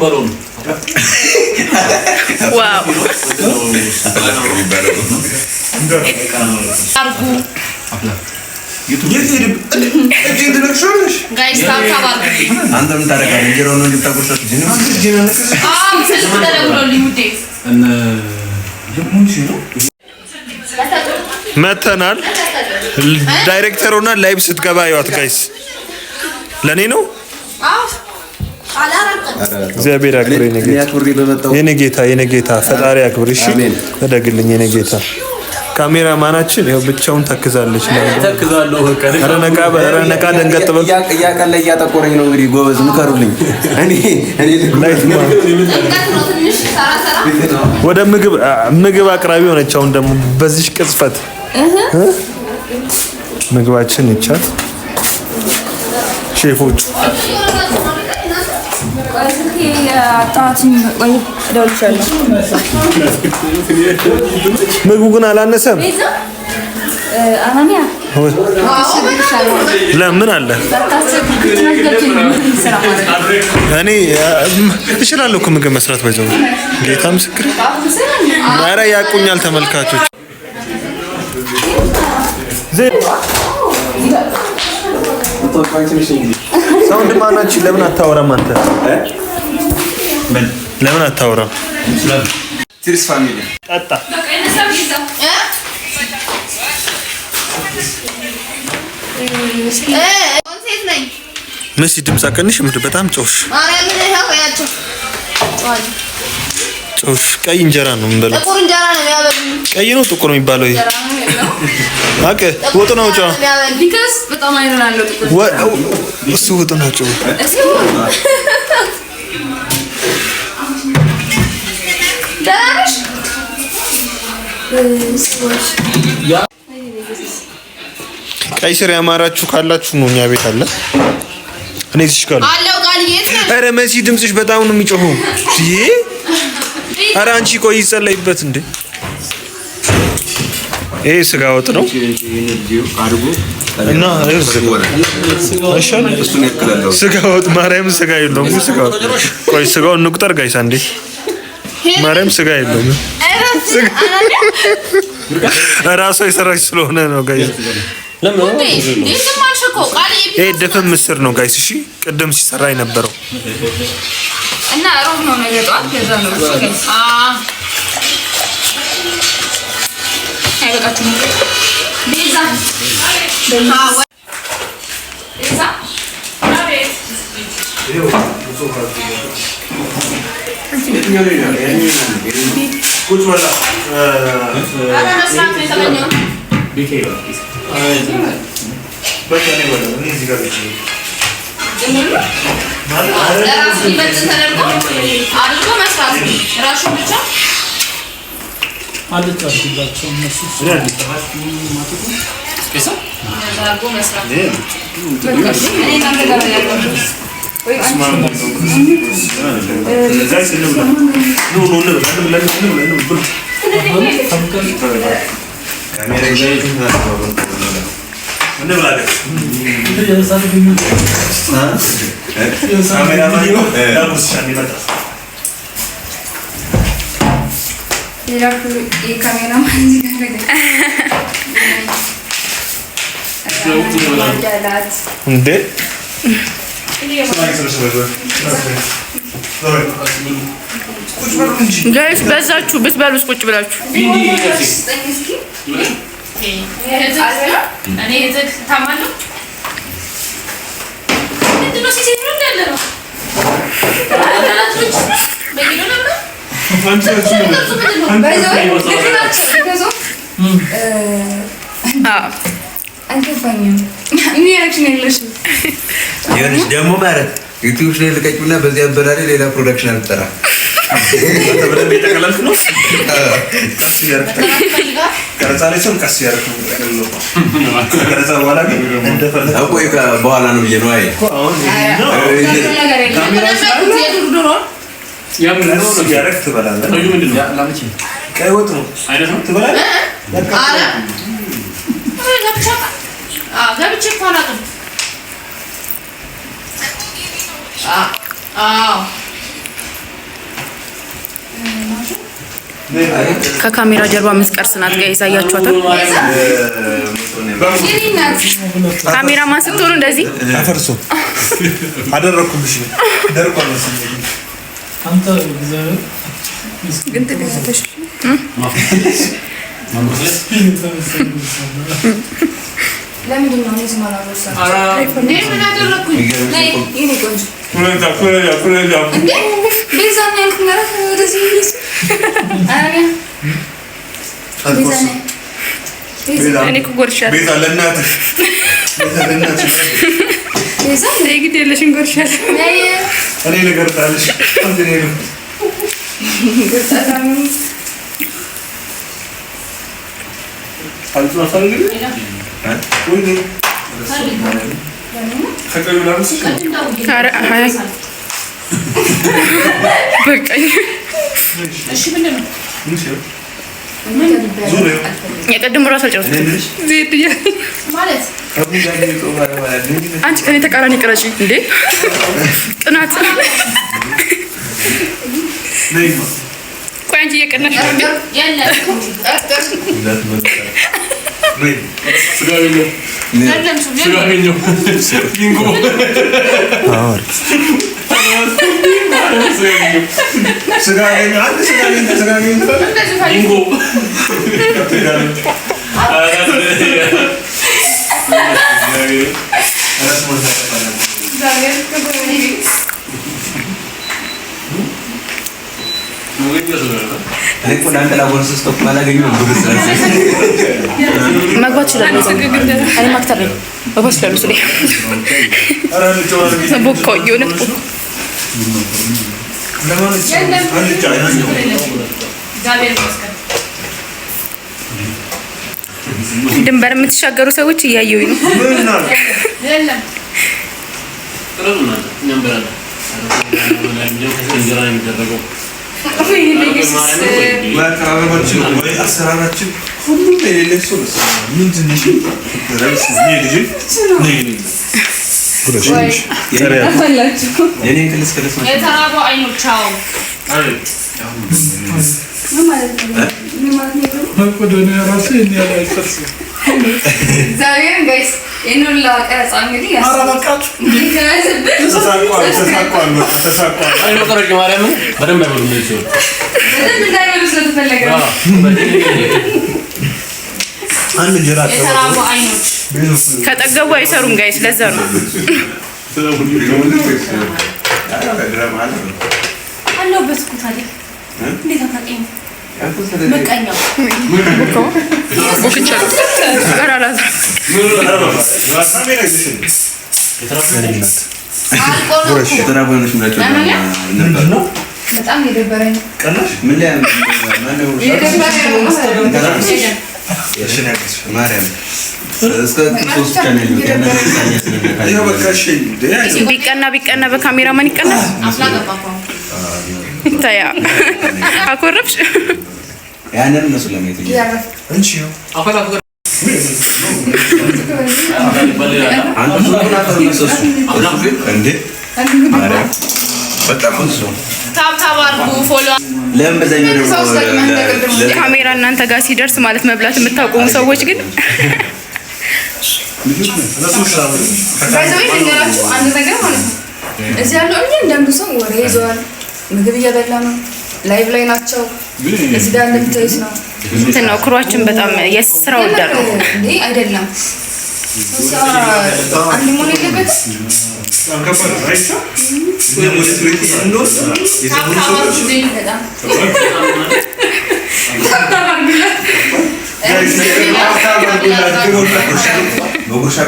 balon. Wow. Argu. Guys, stop cover. Andam tarakan jero no kita kursus jinu. Misalnya kita ada guru limute. መተናል ዳይሬክተሩና ላይቭ ስትገባ ያዩት ጋይስ ለኔ ነው እግዚአብሔር ያክብረኝ የኔ ጌታ ፈጣሪ ያክብር እሺ ተደግልኝ የኔ ጌታ ካሜራ ማናችን ይሄው ብቻውን ተክዛለች ተክዛለሁ በቃ ረነቃ ደንገጥ በል ያቀለ ያጠቆረኝ ነው እንግዲህ ጎበዝ ምከሩልኝ እኔ ወደ ምግብ አቅራቢ ሆነች አሁን ደግሞ በዚህ ቅጽፈት ምግባችን ይቻት ሼፎች ምግቡ ግን አላነሰም ለምን አለ እኔ እችላለሁ እኮ ምግብ መስራት ባይዘው ጌታ ምስክር ኧረ ያቁኛል ተመልካቾች ሳውንድ ማናችን ለምን አታወራም አንተ ለምን አታወራም ትሪስ ፋሚሊ ጠጣ መሲ ድምጻ ቀንሽ ምንድን በጣም ጮሽ ጮሽ ቀይ እንጀራ ነው የምንበላው ጥቁር እንጀራ ነው የሚያበሉኝ ቀይ ነው ጥቁር የሚባለው ይሄ አቀ ወጥ ነው ጮ ቢካስ በጣም አይናለው ጥቁር እሱ ወጥ ነው ጮ ዳራሽ ቀይ ስር ያማራችሁ ካላችሁ ነው እኛ ቤት አለ እኔ እዚህ ጋር አለው ቃል የት ነው ኧረ መሲ ድምጽሽ በጣም ነው የሚጮኸው ይሄ ኧረ አንቺ ቆይ ይጸለይበት እንዴ ይሄ ስጋ ወጥ ነው እና ስጋ ወጥ ማርያም ስጋ የለውም ስጋ ቆይ ስጋውን እንቁጠር ጋይስ አንዴ ማርያም ስጋ የለውም ራሷ የሰራች ስለሆነ ነው ጋይስ ይሄ ድፍን ምስር ነው ጋይስ እሺ ቅድም ሲሰራ የነበረው እና ሮብ ነው ነገ ጠዋት ከዛ ነው ጋይስ አይበቃችሁ ቤዛ कुछ वाला बचाने वाला नहीं जिगा बेचने ራሱ ይበልጥ ተደርጎ አድርጎ መስራት ራሱ ብቻ አልተጣጣላቸው እነሱ ከዛ አድርጎ መስራት እኔ እናንተ ጋር ያለው गाइस नो ካሜራ ይዘህ ምን ብላለህ ካሜራ ማን ነው ዳርኩስ ሻሚመጣ የካሜራ ማን እንዴ ጋይስ በዛችሁ ብትበሉስ ቁጭ ብላችሁ እኔ እዚህ ታማለሁ እንደው ሲሲሩ እንዳለ ነው በጊዜ ነበር ይኸውልሽ ደግሞ ማለት ዩቲዩብ ላይ ልቀቂውና በዚህ አበላሌ ሌላ ፕሮዳክሽን አልጠራ ተብለን የተቀላልክ ነው ቀስ ያርክ ቀረጻ ላይ ሰው ቀስ ያርክ ነው ቀረጻ በኋላ ግን እንደፈለገ አቆይ በኋላ ነው ብዬ ነው አይ ካሜራ ያምነው ያረክ ትበላለህ ነው ምንድን ነው ላምጪ ቀይ ወጥ ነው አይደል ነው ትበላለህ አረ ገብቼ እኮ አላውቅም ከካሜራ ጀርባ መስቀርስ ናት ጋይስ አያችኋታል? ካሜራማን ስትሆኑ እንደዚህ አፈርሶ አደረኩብሽ ደርቋል መሰለኝ አንተ እግዚአብሔር ግን ተገዛተሽ ለምንድን ነው እዚህ ማላወሳ እኔ ምን አደረኩኝ? ነይ የኔ ቆንጆ ኩረጃ እንዴ ቤዛ ነኝ ያልኩኝ ማለት ነው። ወደዚህ ይስ አረጋ ቤዛ ነኝ እኔ እኮ ጎርሻለሁ። ቤዛ ለእናትሽ ቤዛ ነይ ግድ የለሽም ጎርሻለሁ። ነይ እኔ ልገርጣልሽ አንተ ነኝ ነው ገርጣታም አልተዋሳል ግን ወይ ነው ከቀዩ ላርስ ኧረ አይ በቃኝ። እሺ ምንድን ነው? የቀድሞ ራስ አልጨረስኩም። ዜድ ማለት አንቺ ከኔ ተቃራኒ ቅረጪ እንዴ ጥናት ቆይ አንቺ እየቀናሽ ነው እንዴ? የለም መግባት ይችላል። እኔ ማክተር ነኝ በፖስት ያሉ ስለኝ ቦኮ የሆነ ድንበር የምትሻገሩ ሰዎች እያየሁኝ ነው። የለም አሰራራችን ሁሉም የሌለ ሰው ምንድን ነው የተራቡ አይኖች አዎ መቆዶኒያ ራሱ የኔ አይፈርስ እግዚአብሔርን ጋይስ የኑላ ቀረጻ እንግዲህ ተሳቋል አይኖ ቀረጭ ማርያምን በደንብ አይበሉም ነው ሲሆን በደንብ እንዳይበሉ ስለተፈለገ ነው። አንድ እንጀራ የተራቡ አይኖች ከጠገቡ አይሰሩም ጋይስ ለዛ ነው። አለሁበት እኮ ታዲያ እንዴት አታውቂኝም? መቀኛው ቦክቻ አራራዛ በጣም የደበረኝ ቀናሽ ምን ላይ ማነው ማርያም ቢቀና በካሜራ ማን ይቀናል? ታያ አኮረፍሽ ያንን እነሱ ለማየት ያረፍ እንቺ ካሜራ እናንተ ጋር ሲደርስ ማለት መብላት የምታቆሙ ሰዎች ግን አንድ ነገር ማለት ነው። እዚህ ያለው እንዳንዱ ሰው ወሬ ይዘዋል። ምግብ እየበላ ነው። ላይቭ ላይ ናቸው። እዚህ ጋር እንደምታዩት ነው። እንትን ነው ክሯችን በጣም የስራ ወዳድ ነው እንዴ አይደለም። አንድ ሞን የለበት በጉርሻ